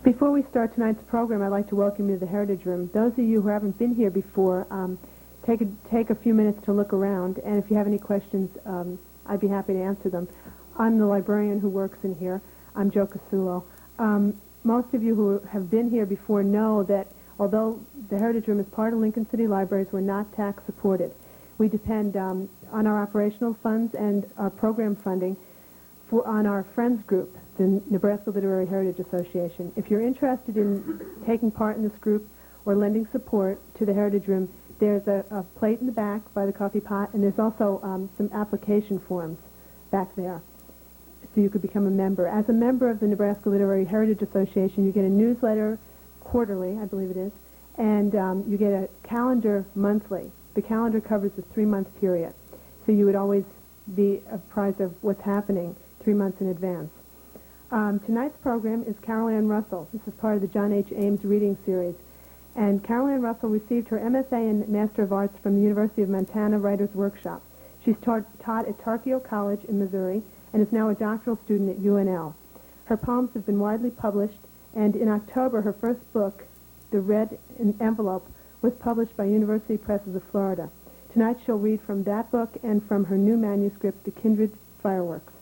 Before we start tonight's program, I'd like to welcome you to the Heritage Room. Those of you who haven't been here before, take a few minutes to look around, and if you have any questions, I'd be happy to answer them. I'm the librarian who works in here. I'm Joe Casulo. Most of you who have been here before know that although the Heritage Room is part of Lincoln City Libraries, we're not tax supported. We depend on our operational funds and our program funding on our Friends group, the Nebraska Literary Heritage Association. If you're interested in taking part in this group or lending support to the Heritage Room, there's a plate in the back by the coffee pot, and there's also some application forms back there, so you could become a member. As a member of the Nebraska Literary Heritage Association, you get a newsletter quarterly, I believe it is, and you get a calendar monthly. The calendar covers a 3-month period, so you would always be apprised of what's happening 3 months in advance. Tonight's program is Carol Ann Russell. This is part of the John H. Ames reading series. And Carol Ann Russell received her MFA in Master of Arts from the University of Montana Writers Workshop. She's taught at Tarkio College in Missouri and is now a doctoral student at UNL. Her poems have been widely published, and in October, her first book, The Red Envelope, was published by University Presses of Florida. Tonight she'll read from that book and from her new manuscript, The Kindred Fireworks.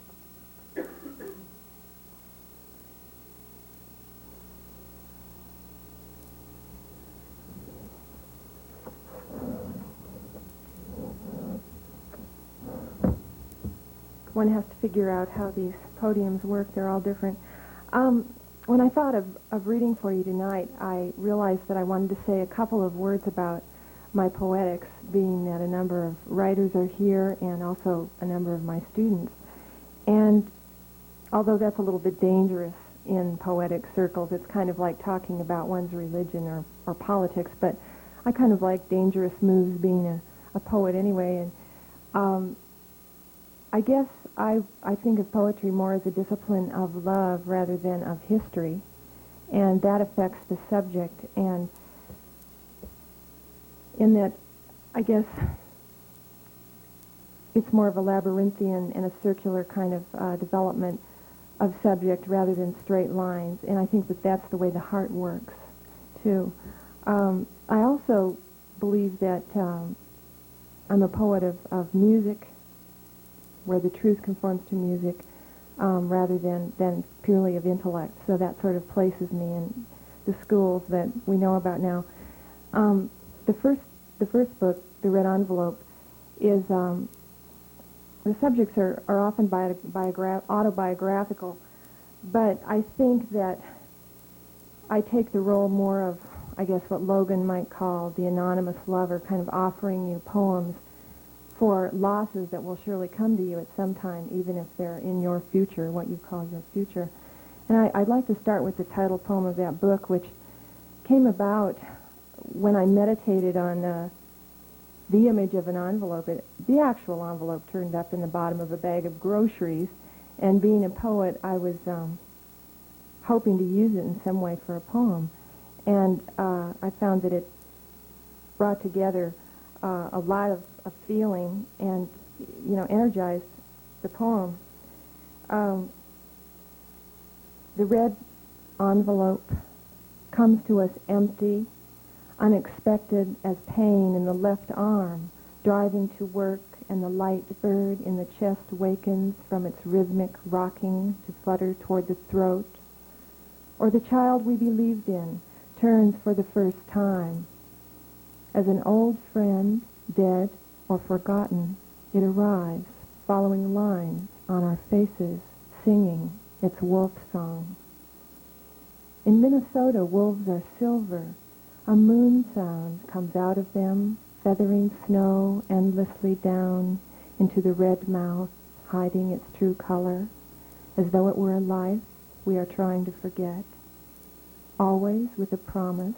One has to figure out how these podiums work. They're all different. When I thought of reading for you tonight, I realized that I wanted to say a couple of words about my poetics, being that a number of writers are here and also a number of my students. And although that's a little bit dangerous in poetic circles, it's kind of like talking about one's religion or politics, but I kind of like dangerous moves being a poet anyway. And I guess I think of poetry more as a discipline of love rather than of history, and that affects the subject. And in that, I guess it's more of a labyrinthian and a circular kind of development of subject rather than straight lines, and I think that that's the way the heart works, too. I also believe that I'm a poet of music, where the truth conforms to music rather than purely of intellect. So that sort of places me in the schools that we know about now. The first book, The Red Envelope, is the subjects are often autobiographical, but I think that I take the role more of, I guess, what Logan might call the anonymous lover, kind of offering you poems for losses that will surely come to you at some time, even if they're in your future, what you call your future. And I'd like to start with the title poem of that book, which came about when I meditated on the image of an envelope. The actual envelope turned up in the bottom of a bag of groceries, and being a poet, I was hoping to use it in some way for a poem. And I found that it brought together a lot of feeling and, energized the poem. The red envelope comes to us empty, unexpected as pain in the left arm, driving to work, and the light bird in the chest wakens from its rhythmic rocking to flutter toward the throat. Or the child we believed in turns for the first time. As an old friend, dead or forgotten, it arrives, following lines on our faces, singing its wolf song. In Minnesota, wolves are silver. A moon sound comes out of them, feathering snow endlessly down into the red mouth, hiding its true color, as though it were a life we are trying to forget. Always with a promise,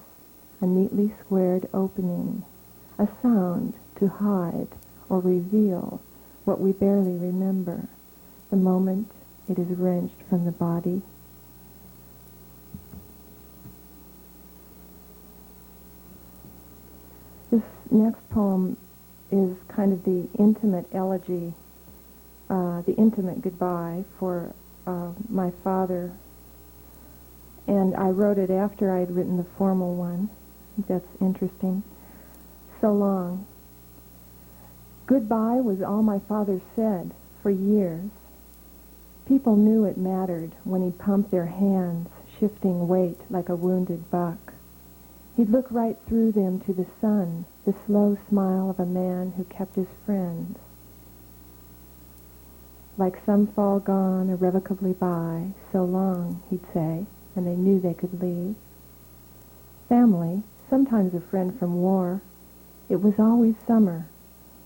a neatly squared opening, a sound to hide or reveal what we barely remember, the moment it is wrenched from the body. This next poem is kind of the intimate elegy, the intimate goodbye for my father. And I wrote it after I'd written the formal one. That's interesting. So long. Goodbye was all my father said for years. People knew it mattered when he'd pump their hands, shifting weight like a wounded buck. He'd look right through them to the sun, the slow smile of a man who kept his friends. Like some fall gone irrevocably by, so long, he'd say, and they knew they could leave. Family, sometimes a friend from war. It was always summer.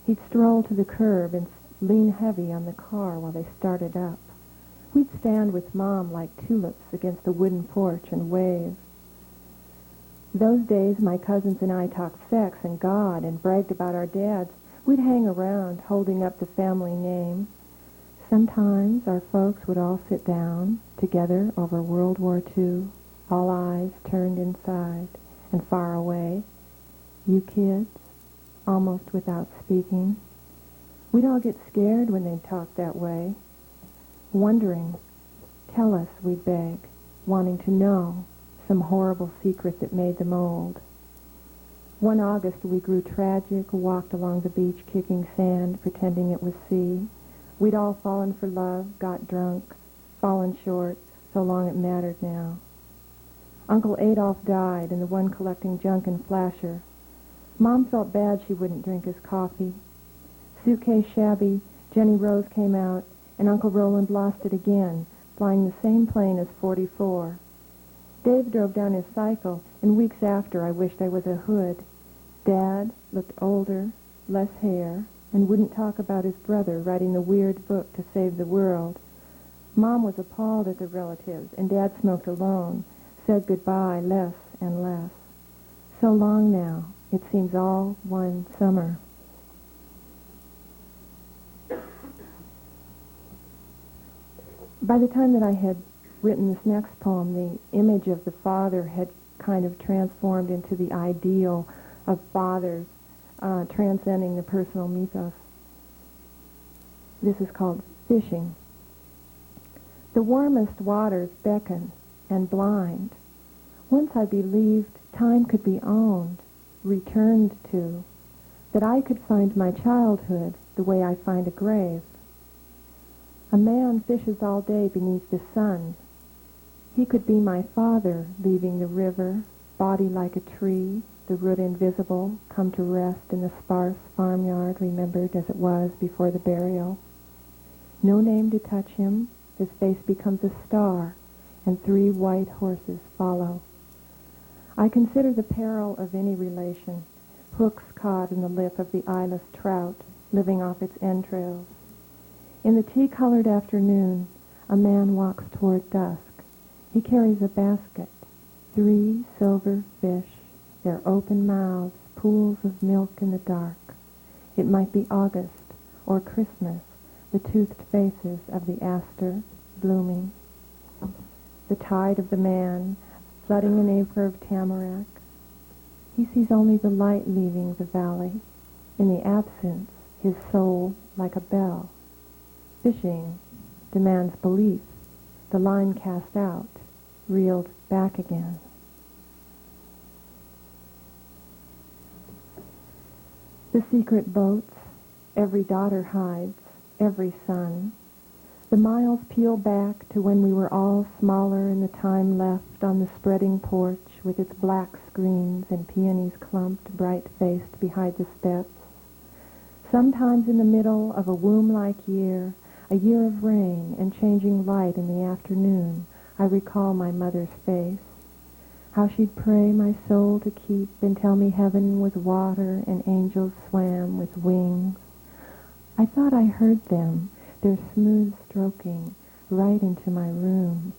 He'd stroll to the curb and lean heavy on the car while they started up. We'd stand with Mom like tulips against the wooden porch and wave. Those days my cousins and I talked sex and God and bragged about our dads. We'd hang around holding up the family name. Sometimes our folks would all sit down together over World War II, all eyes turned inside and far away. You kids, almost without speaking. We'd all get scared when they'd talk that way. Wondering, tell us, we'd beg, wanting to know some horrible secret that made them old. One August we grew tragic, walked along the beach kicking sand, pretending it was sea. We'd all fallen for love, got drunk, fallen short, so long it mattered now. Uncle Adolph died, and the one collecting junk and flasher. Mom felt bad she wouldn't drink his coffee. Suitcase shabby, Jenny Rose came out, and Uncle Roland lost it again, flying the same plane as 44. Dave drove down his cycle, and weeks after I wished I was a hood. Dad looked older, less hair, and wouldn't talk about his brother writing the weird book to save the world. Mom was appalled at the relatives, and Dad smoked alone, said goodbye less and less. So long now, it seems all one summer. By the time that I had written this next poem, the image of the father had kind of transformed into the ideal of fathers, transcending the personal mythos. This is called Fishing. The warmest waters beckon and blind. Once I believed time could be owned, returned to, that I could find my childhood the way I find a grave. A man fishes all day beneath the sun. He could be my father, leaving the river, body like a tree, the root invisible, come to rest in the sparse farmyard remembered as it was before the burial. No name to touch him, his face becomes a star, and 3 white horses follow. I consider the peril of any relation, hooks caught in the lip of the eyeless trout, living off its entrails. In the tea-colored afternoon, a man walks toward dusk. He carries a basket, 3 silver fish, their open mouths, pools of milk in the dark. It might be August or Christmas, the toothed faces of the aster blooming. The tide of the man, flooding an acre of tamarack. He sees only the light leaving the valley. In the absence, his soul like a bell. Fishing demands belief, the line cast out, reeled back again. The secret boats, every daughter hides, every son. The miles peel back to when we were all smaller and the time left on the spreading porch with its black screens and peonies clumped, bright-faced behind the steps. Sometimes in the middle of a womb-like year, a year of rain and changing light in the afternoon, I recall my mother's face. How she'd pray my soul to keep and tell me heaven was water and angels swam with wings. I thought I heard them, their smooth stroking, right into my room.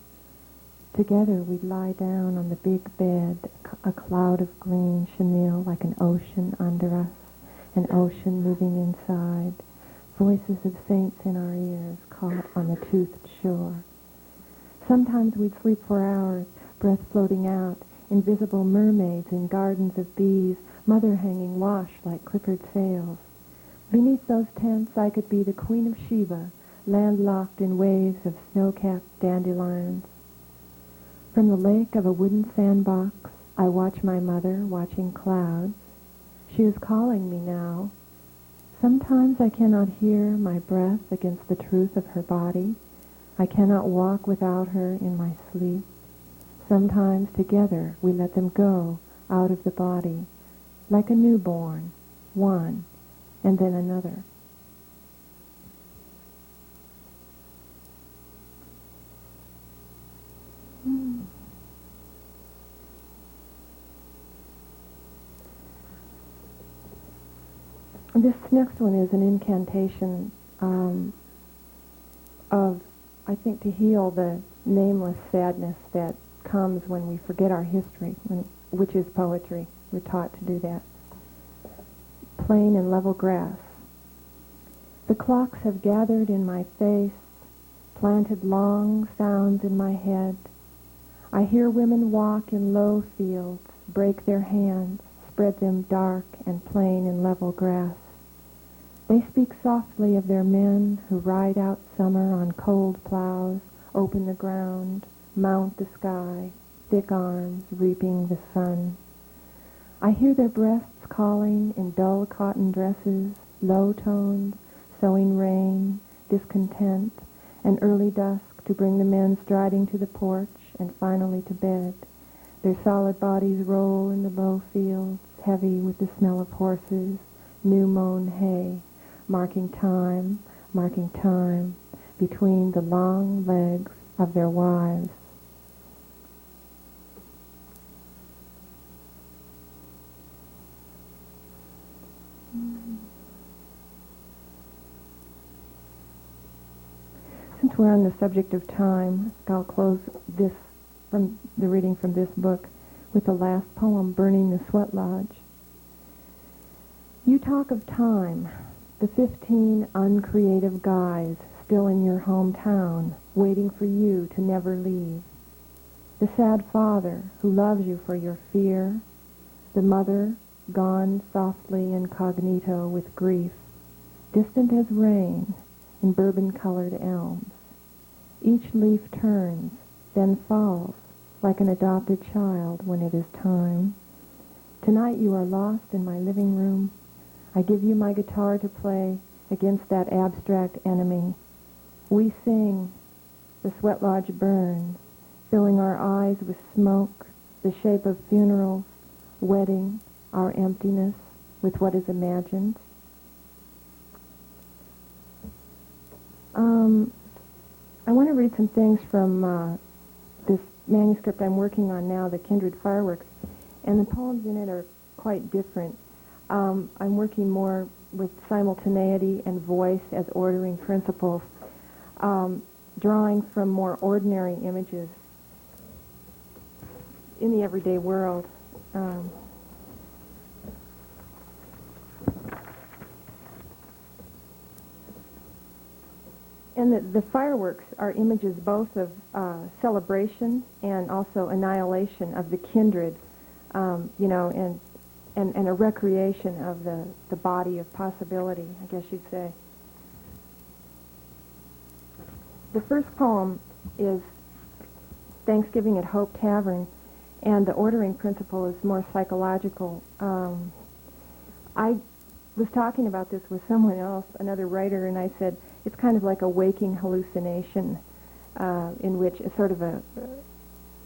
Together we'd lie down on the big bed, a cloud of green chenille like an ocean under us, an ocean moving inside, voices of saints in our ears caught on the toothed shore. Sometimes we'd sleep for hours, breath floating out, invisible mermaids in gardens of bees, mother hanging wash like clippered sails. Beneath those tents I could be the Queen of Sheba, landlocked in waves of snow-capped dandelions. From the lake of a wooden sandbox, I watch my mother watching clouds. She is calling me now. Sometimes I cannot hear my breath against the truth of her body. I cannot walk without her in my sleep. Sometimes together we let them go out of the body, like a newborn, one, and then another. This next one is an incantation of, I think, to heal the nameless sadness that comes when we forget our history, which is poetry. We're taught to do that. Plain and level grass. The clocks have gathered in my face, planted long sounds in my head. I hear women walk in low fields, break their hands, spread them dark and plain and level grass. They speak softly of their men who ride out summer on cold plows, open the ground, mount the sky, thick arms reaping the sun. I hear their breasts calling in dull cotton dresses, low tones, sowing rain, discontent, and early dusk to bring the men striding to the porch and finally to bed. Their solid bodies roll in the low fields, heavy with the smell of horses, new mown hay, marking time between the long legs of their wives. Since we're on the subject of time, I'll close this from the reading from this book with the last poem, Burning the Sweat Lodge. You talk of time, the 15 uncreative guys still in your hometown, waiting for you to never leave. The sad father who loves you for your fear, the mother gone softly incognito with grief, distant as rain in bourbon-colored elms. Each leaf turns, then falls, like an adopted child when it is time. Tonight you are lost in my living room. I give you my guitar to play against that abstract enemy. We sing, the sweat lodge burns, filling our eyes with smoke, the shape of funerals, wedding our emptiness with what is imagined. I want to read some things from this manuscript I'm working on now, The Kindred Fireworks, and the poems in it are quite different. I'm working more with simultaneity and voice as ordering principles, drawing from more ordinary images in the everyday world. And the fireworks are images both of celebration and also annihilation of the kindred, and a recreation of the body of possibility, I guess you'd say. The first poem is Thanksgiving at Hope Tavern, and the ordering principle is more psychological. I was talking about this with someone else, another writer, and I said, it's kind of like a waking hallucination in which it's sort of a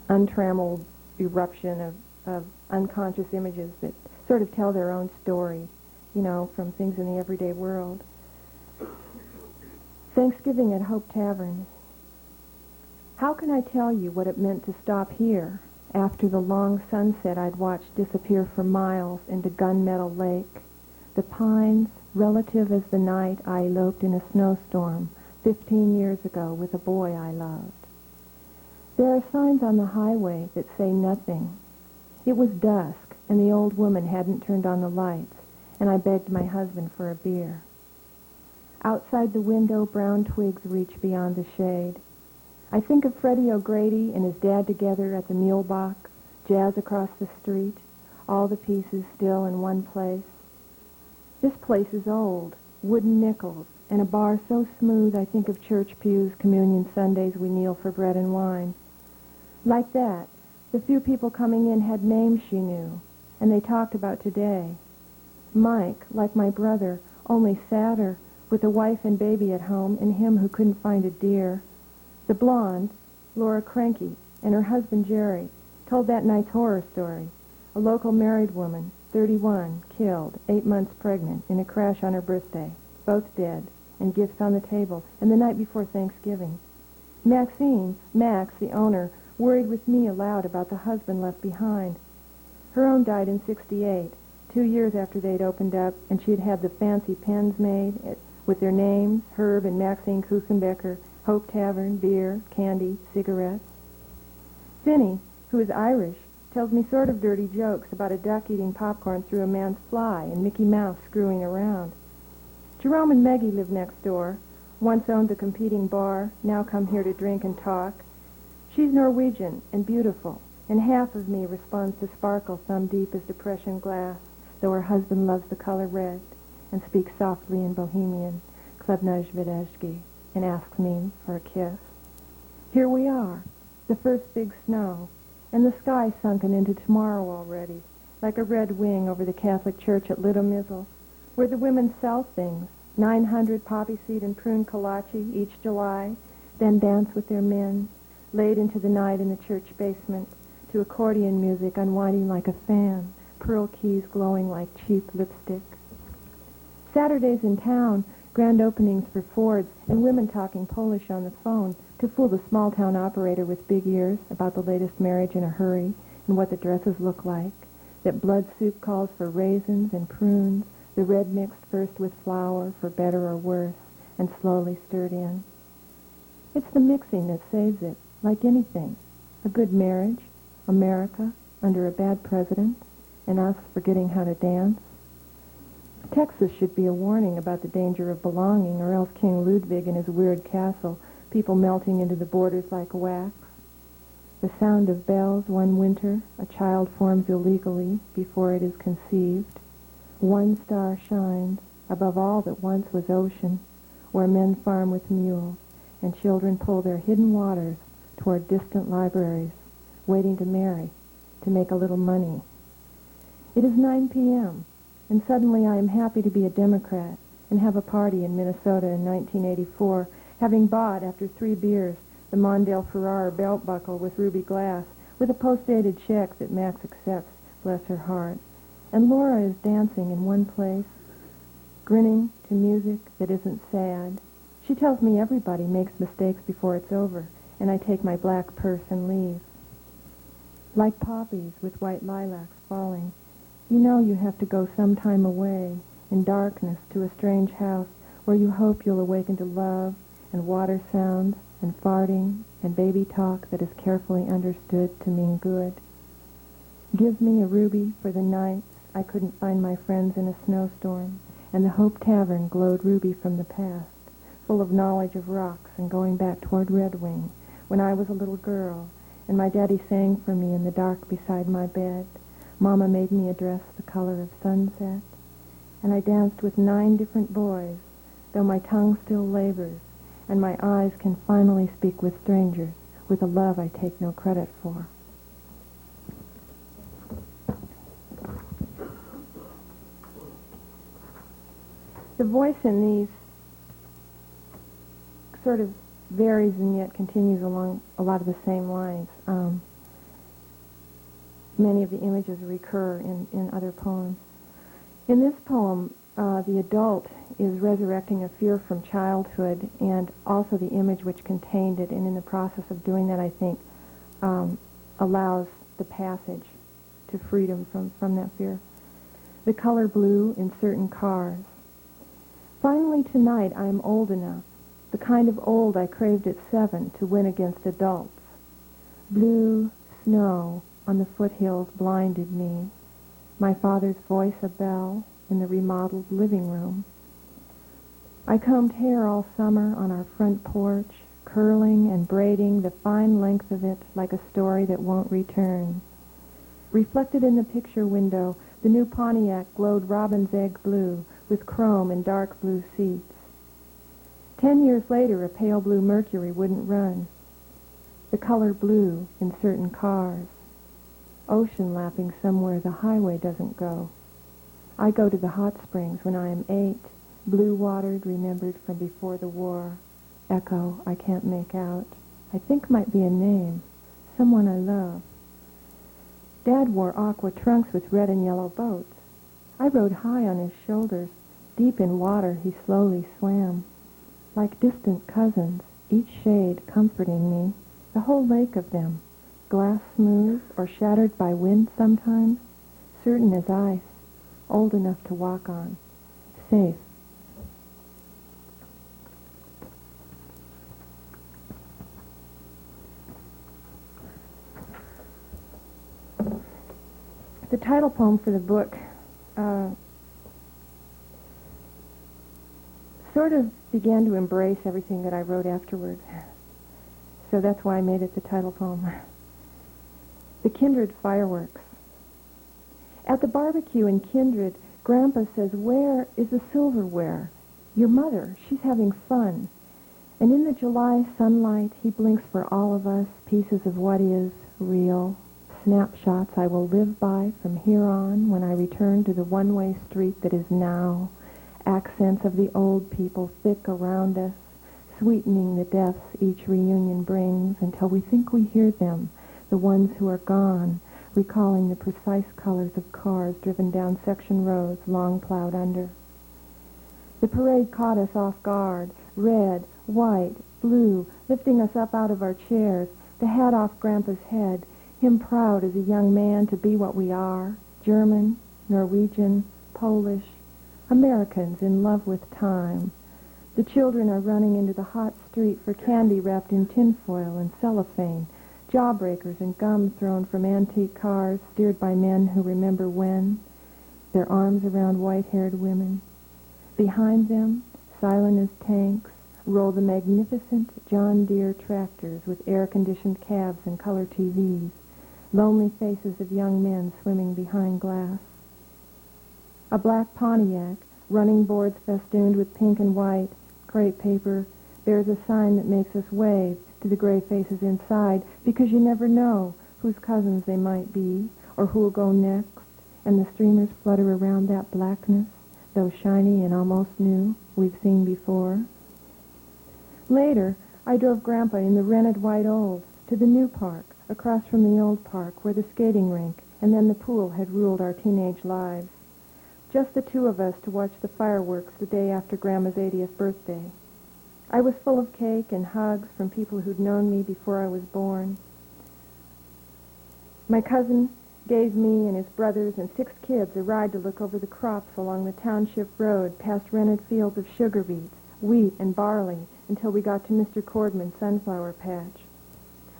untrammeled eruption of unconscious images that sort of tell their own story, from things in the everyday world. Thanksgiving at Hope Tavern. How can I tell you what it meant to stop here after the long sunset I'd watched disappear for miles into Gunmetal Lake? The pines, relative as the night I eloped in a snowstorm 15 years ago with a boy I loved. There are signs on the highway that say nothing. It was dusk, and the old woman hadn't turned on the lights, and I begged my husband for a beer. Outside the window, brown twigs reach beyond the shade. I think of Freddie O'Grady and his dad together at the mule box, jazz across the street, all the pieces still in one place. This place is old, wooden nickels, and a bar so smooth I think of church pews, communion Sundays we kneel for bread and wine. Like that, the few people coming in had names she knew, and they talked about today. Mike, like my brother, only sadder, with a wife and baby at home and him who couldn't find a deer. The blonde, Laura Cranky, and her husband Jerry, told that night's horror story. A local married woman, 31, killed, 8 months pregnant, in a crash on her birthday. Both dead, and gifts on the table, and the night before Thanksgiving. Maxine, Max, the owner, worried with me aloud about the husband left behind. Her own died in '68, 2 years after they'd opened up, and she'd had the fancy pens made with their names, Herb and Maxine Kusenbecker, Hope Tavern, beer, candy, cigarettes. Finney, who is Irish, tells me sort of dirty jokes about a duck eating popcorn through a man's fly and Mickey Mouse screwing around. Jerome and Meggie live next door. Once owned a competing bar, now come here to drink and talk. She's Norwegian and beautiful, and half of me responds to sparkle some deep as depression glass, though her husband loves the color red and speaks softly in Bohemian, Klebnaj Videzhki, and asks me for a kiss. Here we are, the first big snow, and the sky sunken into tomorrow already, like a red wing over the Catholic Church at Little Mizzle, where the women sell things, 900 poppy seed and prune kolache each July, then dance with their men, late into the night in the church basement, to accordion music unwinding like a fan, pearl keys glowing like cheap lipstick. Saturdays in town, grand openings for Fords, and women talking Polish on the phone to fool the small-town operator with big ears about the latest marriage in a hurry and what the dresses look like, that blood soup calls for raisins and prunes, the red mixed first with flour for better or worse, and slowly stirred in. It's the mixing that saves it, like anything. A good marriage, America, under a bad president, and us forgetting how to dance. Texas should be a warning about the danger of belonging, or else King Ludwig and his weird castle, people melting into the borders like wax. The sound of bells one winter, a child forms illegally before it is conceived. One star shines above all that once was ocean, where men farm with mules, and children pull their hidden waters toward distant libraries, waiting to marry, to make a little money. It is 9 p.m., and suddenly I am happy to be a Democrat and have a party in Minnesota in 1984, having bought, after 3 beers, the Mondale Ferrara belt buckle with ruby glass, with a post-dated check that Max accepts, bless her heart. And Laura is dancing in one place, grinning to music that isn't sad. She tells me everybody makes mistakes before it's over, and I take my black purse and leave. Like poppies with white lilacs falling, you know you have to go some time away, in darkness, to a strange house where you hope you'll awaken to love and water sounds and farting and baby talk that is carefully understood to mean good. Give me a ruby for the nights I couldn't find my friends in a snowstorm, and the Hope Tavern glowed ruby from the past, full of knowledge of rocks and going back toward Red Wing, when I was a little girl, and my daddy sang for me in the dark beside my bed. Mama made me a dress the color of sunset, and I danced with 9 different boys, though my tongue still labors, and my eyes can finally speak with strangers, with a love I take no credit for. The voice in these sort of varies and yet continues along a lot of the same lines. Many of the images recur in other poems. In this poem, the adult is resurrecting a fear from childhood and also the image which contained it, and in the process of doing that, I think, allows the passage to freedom from that fear. The color blue in certain cars. Finally tonight I am old enough, the kind of old I craved at 7 to win against adults. Blue snow on the foothills blinded me, my father's voice a bell in the remodeled living room. I combed hair all summer on our front porch, curling and braiding the fine length of it like a story that won't return. Reflected in the picture window, the new Pontiac glowed robin's egg blue with chrome and dark blue seats. 10 years later, a pale blue Mercury wouldn't run. the color blue in certain cars, ocean lapping somewhere the highway doesn't go. I go to the hot springs when I am 8, blue-watered, remembered from before the war. Echo, I can't make out. I think might be a name, someone I love. Dad wore aqua trunks with red and yellow boats. I rode high on his shoulders. Deep in water he slowly swam. Like distant cousins, each shade comforting me, the whole lake of them, glass smooth or shattered by wind sometimes, certain as ice, old enough to walk on, safe. The title poem for the book sort of began to embrace everything that I wrote afterwards. So that's why I made it the title poem. The Kindred Fireworks. At the barbecue in Kindred, Grandpa says, "Where is the silverware? Your mother, she's having fun." And in the July sunlight, he blinks for all of us pieces of what is real, snapshots I will live by from here on when I return to the one-way street that is now, accents of the old people thick around us, sweetening the deaths each reunion brings until we think we hear them, the ones who are gone, recalling the precise colors of cars driven down section roads long plowed under. The parade caught us off guard, red, white, blue, lifting us up out of our chairs, the hat off Grandpa's head, him proud as a young man to be what we are, German, Norwegian, Polish, Americans in love with time. The children are running into the hot street for candy wrapped in tinfoil and cellophane, jawbreakers and gum thrown from antique cars steered by men who remember when, their arms around white-haired women. Behind them, silent as tanks, roll the magnificent John Deere tractors with air-conditioned cabs and color TVs, lonely faces of young men swimming behind glass. A black Pontiac, running boards festooned with pink and white, crepe paper, bears a sign that makes us wave to the gray faces inside, because you never know whose cousins they might be or who'll go next, and the streamers flutter around that blackness, though shiny and almost new, we've seen before. Later, I drove Grandpa in the rented white Olds to the new park, across from the old park where the skating rink and then the pool had ruled our teenage lives. Just the two of us to watch the fireworks the day after Grandma's 80th birthday. I was full of cake and hugs from people who'd known me before I was born. My cousin gave me and his brothers and 6 kids a ride to look over the crops along the township road past rented fields of sugar beets, wheat, and barley until we got to Mr. Cordman's sunflower patch.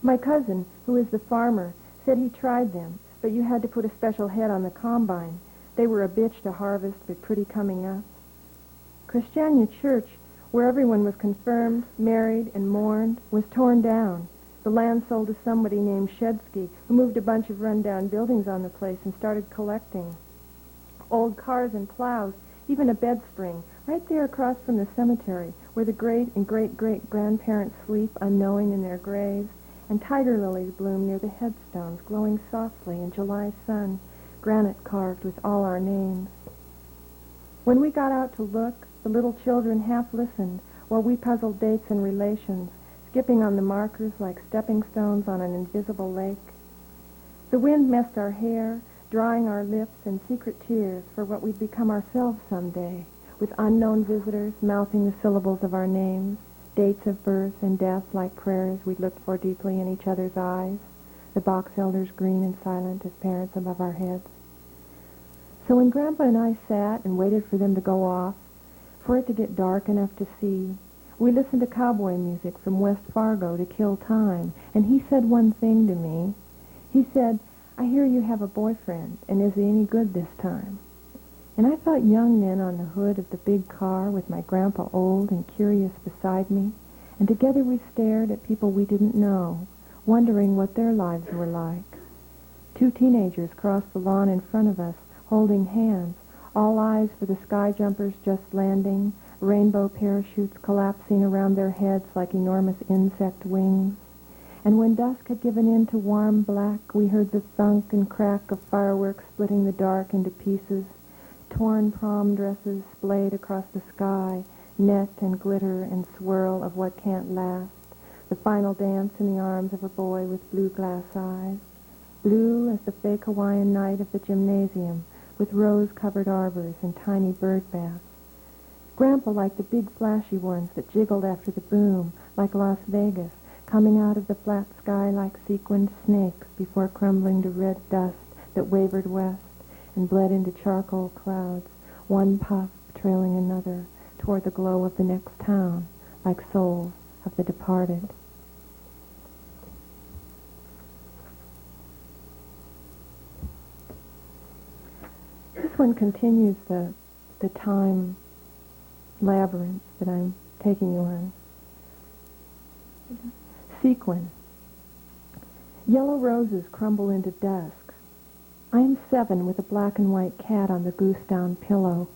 My cousin, who is the farmer, said he tried them, but you had to put a special head on the combine. They were a bitch to harvest, but pretty coming up. Christiania Church, where everyone was confirmed, married, and mourned, was torn down. The land sold to somebody named Shedsky, who moved a bunch of run-down buildings on the place and started collecting. Old cars and plows, even a bed spring, right there across from the cemetery, where the great and great-great-grandparents sleep unknowing in their graves, and tiger lilies bloom near the headstones, glowing softly in July sun, granite carved with all our names. When we got out to look, the little children half listened while we puzzled dates and relations, skipping on the markers like stepping stones on an invisible lake. The wind messed our hair, drying our lips in secret tears for what we'd become ourselves someday, with unknown visitors mouthing the syllables of our names, dates of birth and death like prayers we'd looked for deeply in each other's eyes, the box elders green and silent as parents above our heads. So when Grandpa and I sat and waited for them to go off, for it to get dark enough to see, we listened to cowboy music from West Fargo to kill time, and he said one thing to me. He said, "I hear you have a boyfriend, and is he any good this time?" And I thought young men on the hood of the big car with my grandpa old and curious beside me, and together we stared at people we didn't know, wondering what their lives were like. 2 teenagers crossed the lawn in front of us, holding hands, all eyes for the sky jumpers just landing, rainbow parachutes collapsing around their heads like enormous insect wings. And when dusk had given in to warm black, we heard the thunk and crack of fireworks splitting the dark into pieces, torn prom dresses splayed across the sky, net and glitter and swirl of what can't last, the final dance in the arms of a boy with blue glass eyes, blue as the fake Hawaiian night of the gymnasium, with rose-covered arbors and tiny bird baths. Grandpa liked the big flashy ones that jiggled after the boom, like Las Vegas, coming out of the flat sky like sequined snakes before crumbling to red dust that wavered west and bled into charcoal clouds, one puff trailing another toward the glow of the next town, like souls of the departed. This one continues the time labyrinth that I'm taking you on. Sequin. Yellow roses crumble into dusk. I am 7 with a black and white cat on the goose-down pillow,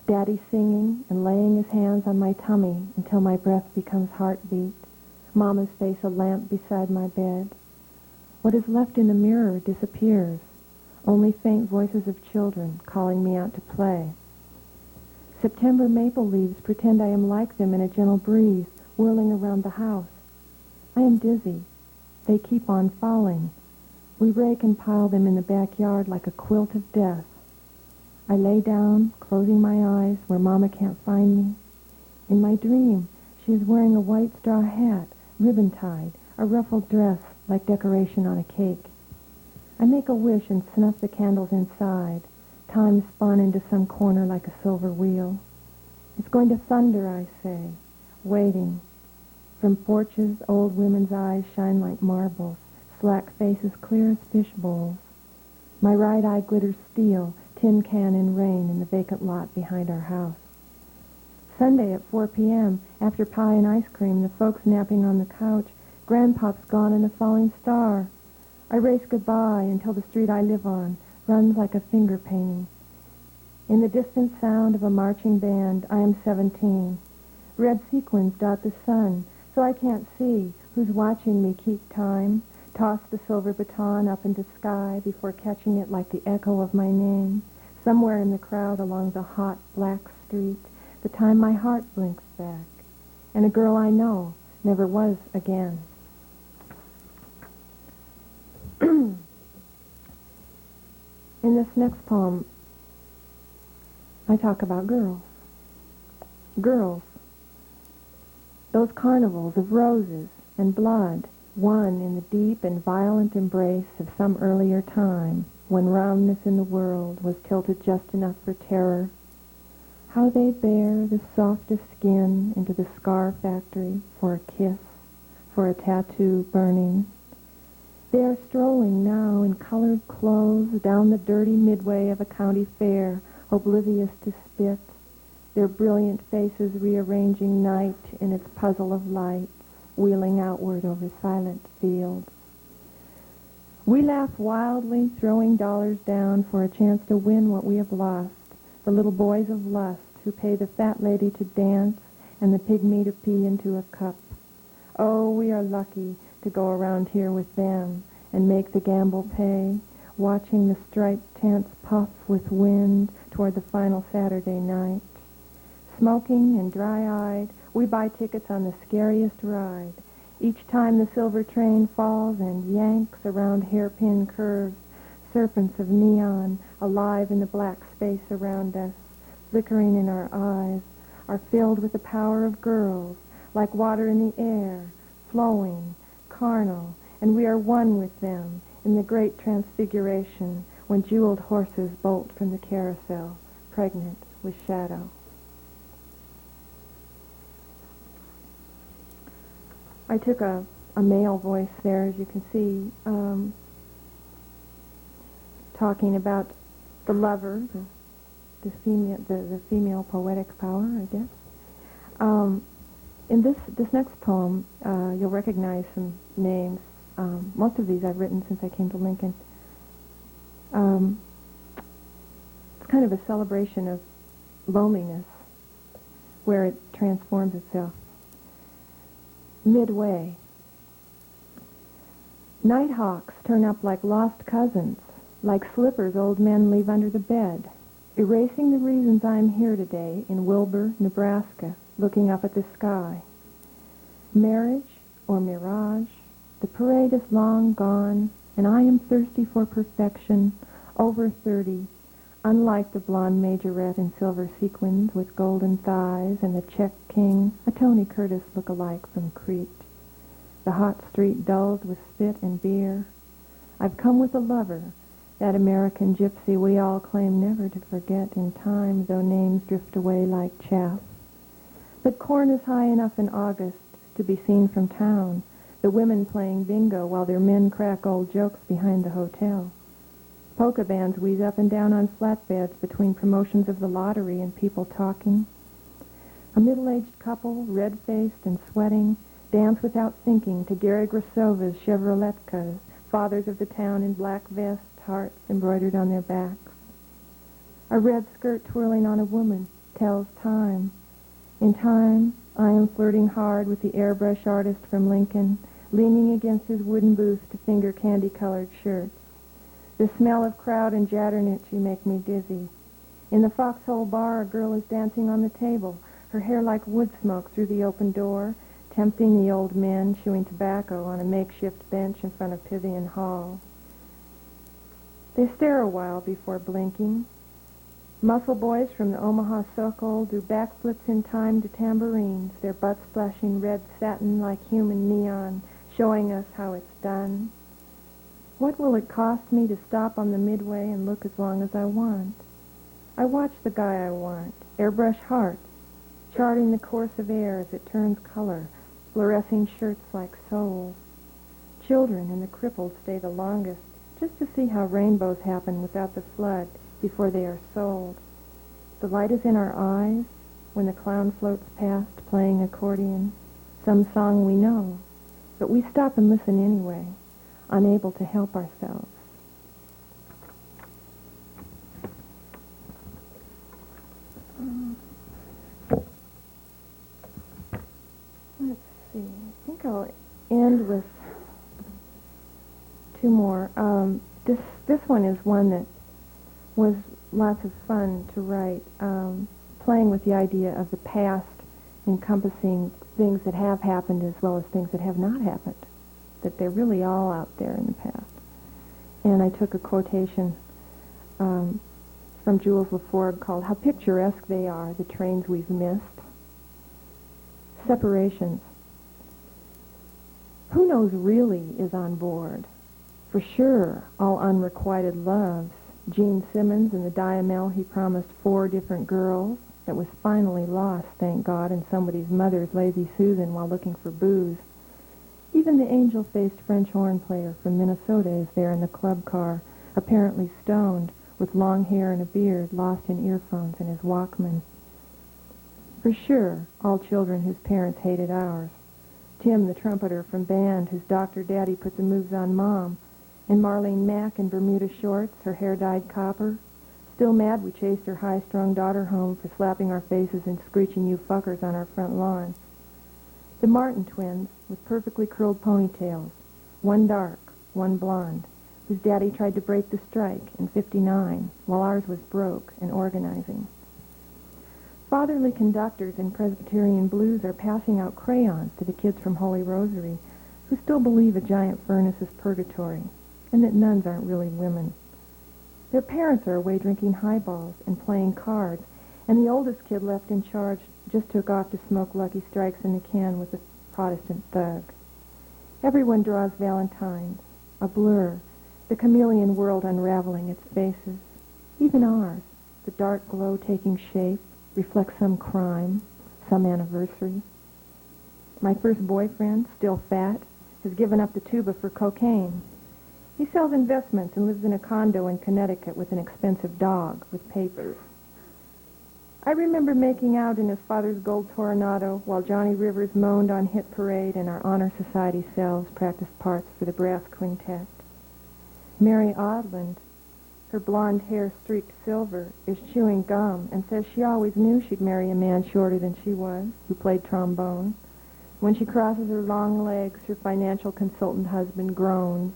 Daddy singing and laying his hands on my tummy until my breath becomes heartbeat, Mama's face a lamp beside my bed. What is left in the mirror disappears, only faint voices of children calling me out to play. September maple leaves pretend I am like them in a gentle breeze, whirling around the house. I am dizzy. They keep on falling. We rake and pile them in the backyard like a quilt of death. I lay down, closing my eyes where Mama can't find me. In my dream, she is wearing a white straw hat, ribbon-tied, a ruffled dress like decoration on a cake. I make a wish and snuff the candles inside. Time spun into some corner like a silver wheel. It's going to thunder, I say, waiting. From porches, old women's eyes shine like marbles, slack faces clear as fish bowls. My right eye glitters steel, tin can in rain in the vacant lot behind our house. Sunday at 4 p.m., after pie and ice cream, the folks napping on the couch, Grandpop's gone in a falling star. I race goodbye until the street I live on runs like a finger painting. In the distant sound of a marching band, I am 17. Red sequins dot the sun, so I can't see who's watching me keep time, toss the silver baton up into sky before catching it like the echo of my name, somewhere in the crowd along the hot, black street, the time my heart blinks back, and a girl I know never was again. In this next poem, I talk about girls. Girls. Those carnivals of roses and blood, one in the deep and violent embrace of some earlier time, when roundness in the world was tilted just enough for terror. How they bear the softest skin into the scar factory for a kiss, for a tattoo burning. They are strolling now in colored clothes down the dirty midway of a county fair, oblivious to spit, their brilliant faces rearranging night in its puzzle of lights, wheeling outward over silent fields. We laugh wildly, throwing dollars down for a chance to win what we have lost, the little boys of lust who pay the fat lady to dance and the pygmy to pee into a cup. Oh, we are lucky to go around here with them and make the gamble pay, watching the striped tents puff with wind toward the final Saturday night. Smoking and dry-eyed, we buy tickets on the scariest ride. Each time the silver train falls and yanks around hairpin curves, serpents of neon, alive in the black space around us, flickering in our eyes, are filled with the power of girls, like water in the air, flowing, carnal, and we are one with them in the great transfiguration when jeweled horses bolt from the carousel, pregnant with shadow. I took a male voice there, as you can see, talking about the lover, the female poetic power, I guess. In this next poem, you'll recognize some names. Most of these I've written since I came to Lincoln. It's kind of a celebration of loneliness, where it transforms itself. Midway. Nighthawks turn up like lost cousins, like slippers old men leave under the bed, erasing the reasons I am here today in Wilbur, Nebraska, looking up at the sky. Marriage or mirage, the parade is long gone, and I am thirsty for perfection, over 30, unlike the blonde majorette in silver sequins with golden thighs and the Czech king, a Tony Curtis look-alike from Crete. The hot street dulls with spit and beer. I've come with a lover, that American gypsy we all claim never to forget in time, though names drift away like chaff. But corn is high enough in August to be seen from town, the women playing bingo while their men crack old jokes behind the hotel. Polka bands wheeze up and down on flatbeds between promotions of the lottery and people talking. A middle-aged couple, red-faced and sweating, dance without thinking to Gary Grasova's Chevroletkas, fathers of the town in black vests, hearts embroidered on their backs. A red skirt twirling on a woman tells time. In time, I am flirting hard with the airbrush artist from Lincoln, leaning against his wooden booth to finger candy-colored shirts. The smell of kraut and Jatternitschy make me dizzy. In the Foxhole Bar, a girl is dancing on the table, her hair like wood smoke through the open door, tempting the old men chewing tobacco on a makeshift bench in front of Pythian Hall. They stare a while before blinking. Muscle boys from the Omaha Sokol do backflips in time to tambourines, their butts splashing red satin like human neon, showing us how it's done. What will it cost me to stop on the midway and look as long as I want? I watch the guy I want, airbrush hearts, charting the course of air as it turns color, fluorescing shirts like souls. Children and the crippled stay the longest, just to see how rainbows happen without the flood before they are sold. The light is in our eyes when the clown floats past playing accordion, some song we know, but we stop and listen anyway, unable to help ourselves. Let's see. I think I'll end with two more. This one is one that was lots of fun to write, playing with the idea of the past encompassing things that have happened as well as things that have not happened, that they're really all out there in the past. And I took a quotation from Jules Lafforgue called "How Picturesque They Are, the Trains We've Missed." Separations. Who knows really is on board? For sure, all unrequited loves. Gene Simmons and the Diamel he promised 4 different girls that was finally lost, thank God, in somebody's mother's lazy Susan while looking for booze. Even the angel-faced French horn player from Minnesota is there in the club car, apparently stoned, with long hair and a beard, lost in earphones and his Walkman. For sure, all children whose parents hated ours. Tim, the trumpeter from band, whose doctor daddy put the moves on Mom, and Marlene Mack in Bermuda shorts, her hair dyed copper. Still mad we chased her high-strung daughter home for slapping our faces and screeching "you fuckers" on our front lawn. The Martin twins, with perfectly curled ponytails, one dark, one blonde, whose daddy tried to break the strike in '59, while ours was broke and organizing. Fatherly conductors in Presbyterian blues are passing out crayons to the kids from Holy Rosary, who still believe a giant furnace is purgatory, and that nuns aren't really women. Their parents are away drinking highballs and playing cards, and the oldest kid left in charge just took off to smoke Lucky Strikes in a can with a Protestant thug. Everyone draws valentines, a blur, the chameleon world unraveling its faces. Even ours, the dark glow taking shape, reflects some crime, some anniversary. My first boyfriend, still fat, has given up the tuba for cocaine. He sells investments and lives in a condo in Connecticut with an expensive dog with papers. I remember making out in his father's gold Toronado while Johnny Rivers moaned on Hit Parade and our Honor Society cells practiced parts for the brass quintet. Mary Odland, her blonde hair streaked silver, is chewing gum and says she always knew she'd marry a man shorter than she was, who played trombone. When she crosses her long legs, her financial consultant husband groans.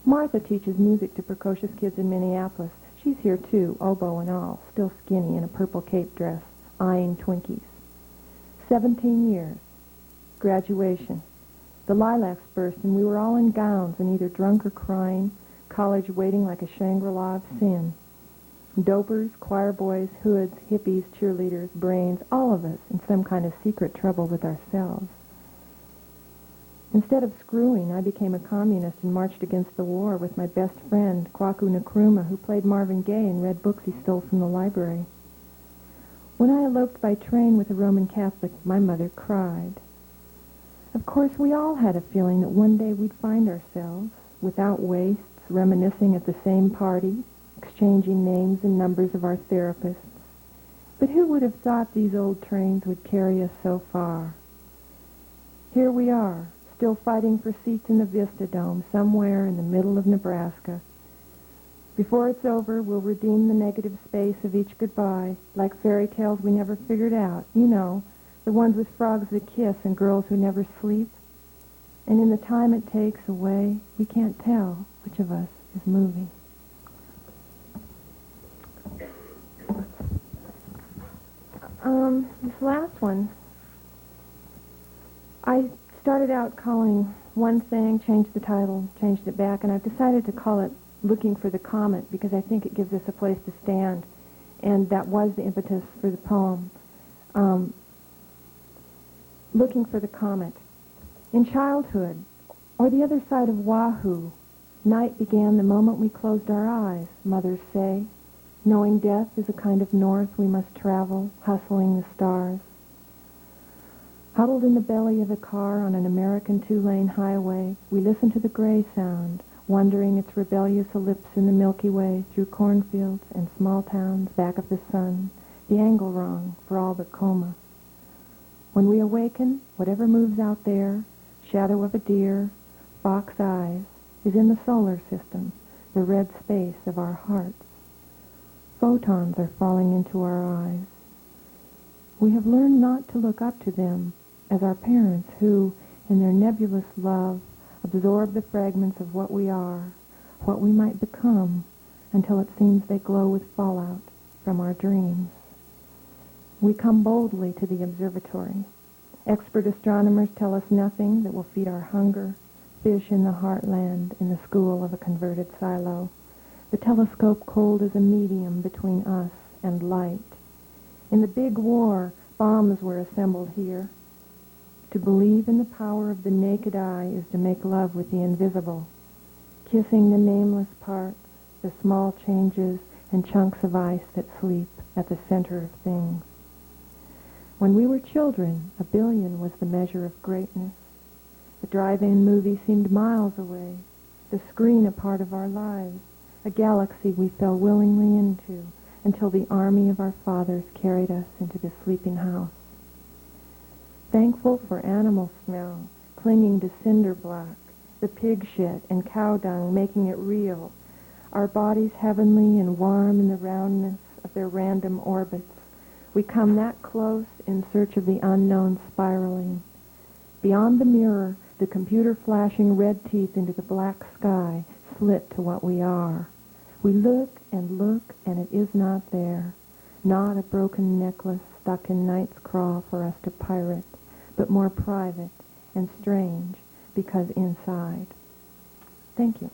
Martha teaches music to precocious kids in Minneapolis. She's here too, oboe and all, still skinny in a purple cape dress, eyeing Twinkies. 17 years. Graduation. The lilacs burst and we were all in gowns and either drunk or crying, college waiting like a Shangri-La of sin. Dopers, choir boys, hoods, hippies, cheerleaders, brains, all of us in some kind of secret trouble with ourselves. Instead of screwing, I became a communist and marched against the war with my best friend, Kwaku Nkrumah, who played Marvin Gaye and read books he stole from the library. When I eloped by train with a Roman Catholic, my mother cried. Of course, we all had a feeling that one day we'd find ourselves, without wastes, reminiscing at the same party, exchanging names and numbers of our therapists. But who would have thought these old trains would carry us so far? Here we are, still fighting for seats in the Vista Dome somewhere in the middle of Nebraska. Before it's over, we'll redeem the negative space of each goodbye, like fairy tales we never figured out. You know, the ones with frogs that kiss and girls who never sleep. And in the time it takes away, we can't tell which of us is moving. This last one, I started out calling one thing, changed the title, changed it back, and I've decided to call it Looking for the Comet because I think it gives us a place to stand, and that was the impetus for the poem. Looking for the Comet. In childhood, or the other side of Wahoo, night began the moment we closed our eyes, mothers say, knowing death is a kind of north we must travel, hustling the stars. Huddled in the belly of a car on an American two-lane highway, we listen to the gray sound, wondering its rebellious ellipse in the Milky Way through cornfields and small towns back of the sun, the angle wrong for all but coma. When we awaken, whatever moves out there, shadow of a deer, fox eyes, is in the solar system, the red space of our hearts. Photons are falling into our eyes. We have learned not to look up to them as our parents who, in their nebulous love, absorb the fragments of what we are, what we might become, until it seems they glow with fallout from our dreams. We come boldly to the observatory. Expert astronomers tell us nothing that will feed our hunger, fish in the heartland in the school of a converted silo, the telescope cold as a medium between us and light. In the big war, bombs were assembled here. To believe in the power of the naked eye is to make love with the invisible, kissing the nameless parts, the small changes and chunks of ice that sleep at the center of things. When we were children, 1 billion was the measure of greatness. The drive-in movie seemed miles away, the screen a part of our lives, a galaxy we fell willingly into until the army of our fathers carried us into the sleeping house. Thankful for animal smell, clinging to cinder block, the pig shit and cow dung making it real, our bodies heavenly and warm in the roundness of their random orbits. We come that close in search of the unknown spiraling. Beyond the mirror, the computer flashing red teeth into the black sky slit to what we are. We look, and it is not there. Not a broken necklace stuck in night's craw for us to pirate, but more private and strange because inside. Thank you.